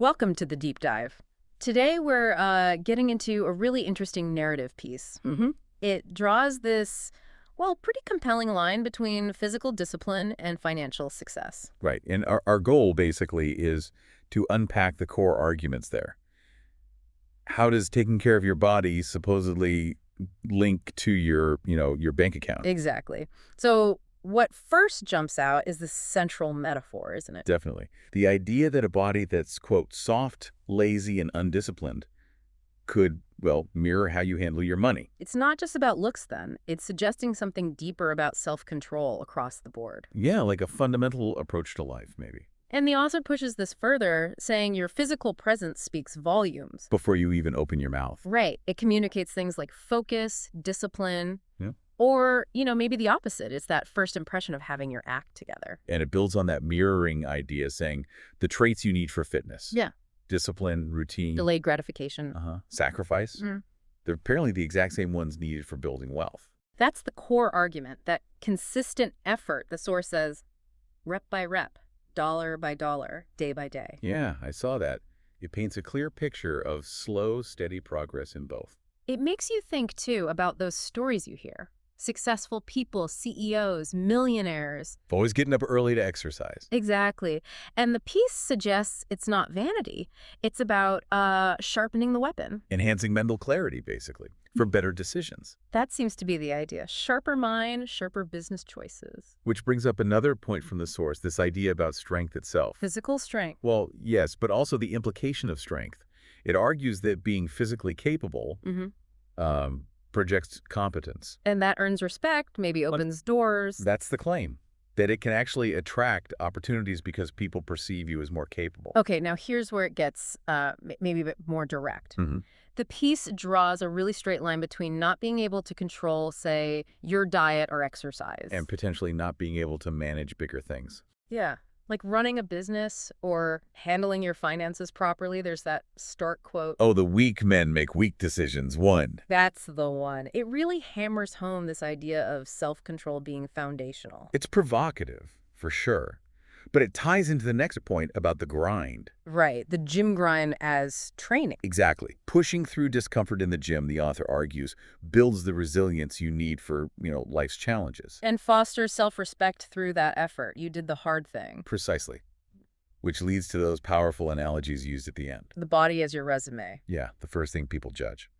Welcome to the deep dive. Today we're getting into a really interesting narrative piece. It draws this, well, pretty compelling line between physical discipline and financial success. Right. And our goal basically is to unpack the core arguments there. How does taking care of your body supposedly link to your bank account? Exactly. So what first jumps out is the central metaphor, isn't it? Definitely. The idea that a body that's, quote, soft, lazy, and undisciplined could, well, mirror how you handle your money. It's not just about looks then. It's suggesting something deeper about self-control across the board. Yeah, like a fundamental approach to life, maybe. And the author pushes this further, saying your physical presence speaks volumes. Before you even open your mouth. Right. It communicates things like focus, discipline, Yeah. or, maybe the opposite. It's that first impression of having your act together. And it builds on that mirroring idea, saying the traits you need for fitness. Yeah. Discipline, routine. Delayed gratification. Sacrifice. They're apparently the exact same ones needed for building wealth. That's the core argument, that consistent effort, the source says, rep by rep, dollar by dollar, day by day. Yeah, I saw that. It paints a clear picture of slow, steady progress in both. It makes you think, too, about those stories you hear. Successful people, CEOs, millionaires. Always getting up early to exercise. Exactly. And the piece suggests it's not vanity. It's about sharpening the weapon. Enhancing mental clarity, basically, for better decisions. That seems to be the idea. Sharper mind, sharper business choices. Which brings up another point from the source, this idea about strength itself. Physical strength. Well, yes, but also the implication of strength. It argues that being physically capable projects competence. And that earns respect, maybe opens doors. That's the claim, that it can actually attract opportunities because people perceive you as more capable. Okay, now here's where it gets maybe a bit more direct. The piece draws a really straight line between not being able to control, say, your diet or exercise. And potentially not being able to manage bigger things. Yeah. Like running a business or handling your finances properly. There's that stark quote. Oh, the weak men make weak decisions. One. That's the one. It really hammers home this idea of self-control being foundational. It's provocative, for sure. But it ties into the next point about the grind. Right. The gym grind as training. Exactly. Pushing through discomfort in the gym, the author argues, builds the resilience you need for, life's challenges. And fosters self-respect through that effort. You did the hard thing. Precisely. Which leads to those powerful analogies used at the end. The body as your resume. Yeah, the first thing people judge.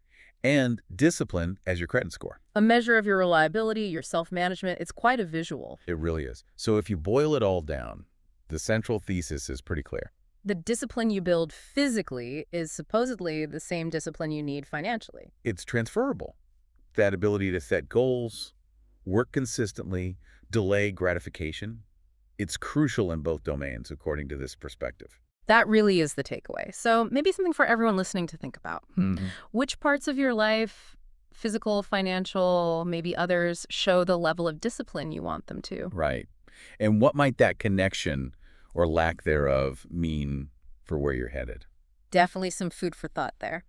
And discipline as your credit score. A measure of your reliability, your self-management. It's quite a visual. It really is. So if you boil it all down, the central thesis is pretty clear. The discipline you build physically is supposedly the same discipline you need financially. It's transferable. That ability to set goals, work consistently, delay gratification, it's crucial in both domains, according to this perspective. That really is the takeaway. So maybe something for everyone listening to think about. Which parts of your life, physical, financial, maybe others, show the level of discipline you want them to? Right. And what might that connection or lack thereof mean for where you're headed? Definitely some food for thought there.